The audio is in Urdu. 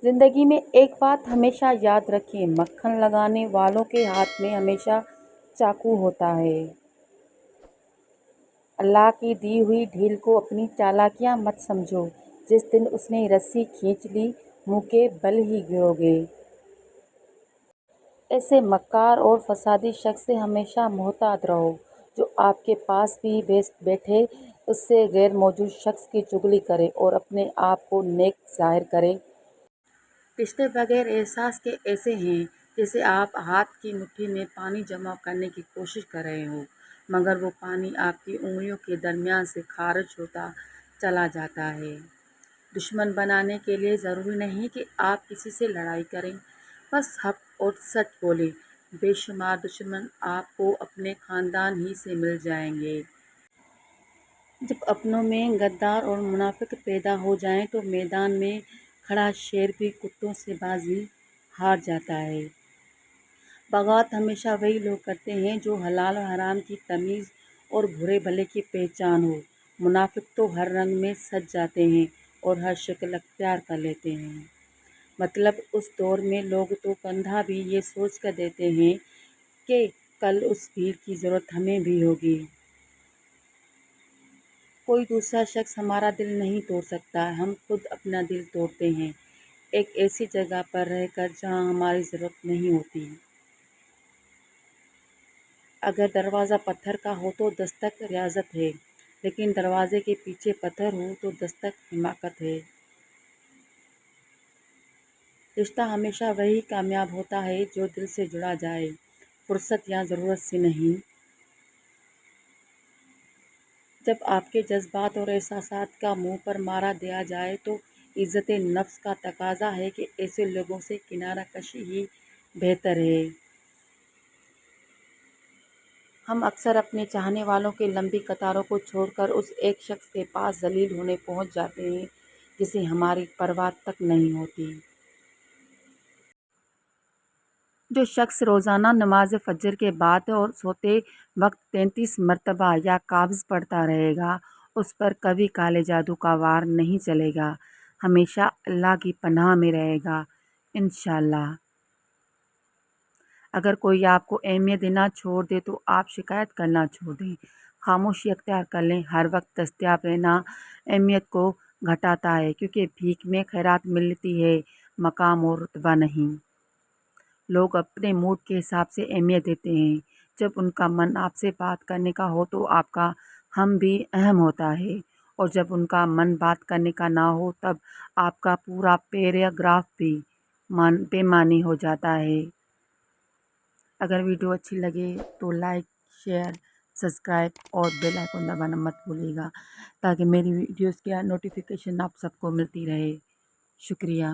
زندگی میں ایک بات ہمیشہ یاد رکھیں، مکھن لگانے والوں کے ہاتھ میں ہمیشہ چاقو ہوتا ہے۔ اللہ کی دی ہوئی ڈھیل کو اپنی چالاکیاں مت سمجھو، جس دن اس نے رسی کھینچ لی منہ کے بل ہی گرو گے۔ ایسے مکار اور فسادی شخص سے ہمیشہ محتاط رہو جو آپ کے پاس بھی بیٹھے اس سے غیر موجود شخص کی چغلی کرے اور اپنے آپ کو نیک ظاہر کرے۔ رشتے بغیر احساس کے ایسے ہیں جیسے آپ ہاتھ کی مٹھی میں پانی جمع کرنے کی کوشش کر رہے ہوں، مگر وہ پانی آپ کی انگلیوں کے درمیان سے خارج ہوتا چلا جاتا ہے۔ دشمن بنانے کے لیے ضروری نہیں کہ آپ کسی سے لڑائی کریں، بس حق اور سچ بولیں۔ بے شمار دشمن آپ کو اپنے خاندان ہی سے مل جائیں گے۔ جب اپنوں میں غدار اور منافق پیدا ہو جائیں تو میدان میں کھڑا شیر بھی کتوں سے بازی ہار جاتا ہے۔ بغاوت ہمیشہ وہی لوگ کرتے ہیں جو حلال و حرام کی تمیز اور برے بھلے کی پہچان ہو۔ منافق تو ہر رنگ میں سج جاتے ہیں اور ہر شکل اختیار کر لیتے ہیں۔ مطلب اس دور میں لوگ تو کندھا بھی یہ سوچ کر دیتے ہیں کہ کل اس بھیڑ کی ضرورت ہمیں بھی ہوگی۔ کوئی دوسرا شخص ہمارا دل نہیں توڑ سکتا، ہم خود اپنا دل توڑتے ہیں، ایک ایسی جگہ پر رہ کر جہاں ہماری ضرورت نہیں ہوتی۔ اگر دروازہ پتھر کا ہو تو دستک ریاضت ہے، لیکن دروازے کے پیچھے پتھر ہو تو دستک حماقت ہے۔ رشتہ ہمیشہ وہی کامیاب ہوتا ہے جو دل سے جڑا جائے، فرصت یا ضرورت سے نہیں۔ جب آپ کے جذبات اور احساسات کا منہ پر مارا دیا جائے تو عزت نفس کا تقاضا ہے کہ ایسے لوگوں سے کنارہ کشی ہی بہتر ہے۔ ہم اکثر اپنے چاہنے والوں کی لمبی قطاروں کو چھوڑ کر اس ایک شخص کے پاس ذلیل ہونے پہنچ جاتے ہیں جسے ہماری پرواہ تک نہیں ہوتی۔ جو شخص روزانہ نماز فجر کے بعد اور سوتے وقت 33 مرتبہ یا قابض پڑھتا رہے گا، اس پر کبھی کالے جادو کا وار نہیں چلے گا، ہمیشہ اللہ کی پناہ میں رہے گا، انشاءاللہ۔ اگر کوئی آپ کو اہمیت دینا چھوڑ دے تو آپ شکایت کرنا چھوڑ دیں، خاموشی اختیار کر لیں۔ ہر وقت دستیاب رہنا اہمیت کو گھٹاتا ہے، کیونکہ بھیک میں خیرات ملتی ہے، مقام اور رتبہ نہیں۔ لوگ اپنے موڈ کے حساب سے اہمیت دیتے ہیں۔ جب ان کا من آپ سے بات کرنے کا ہو تو آپ کا ہم بھی اہم ہوتا ہے، اور جب ان کا من بات کرنے کا نہ ہو تب آپ کا پورا پیراگراف بھی بے معنی ہو جاتا ہے۔ اگر ویڈیو اچھی لگے تو لائک، شیئر، سبسکرائب اور بیل آئیکن دبانا مت بھولیے گا تاکہ میری ویڈیوز کی نوٹیفیکیشن آپ سب کو ملتی رہے۔ شکریہ۔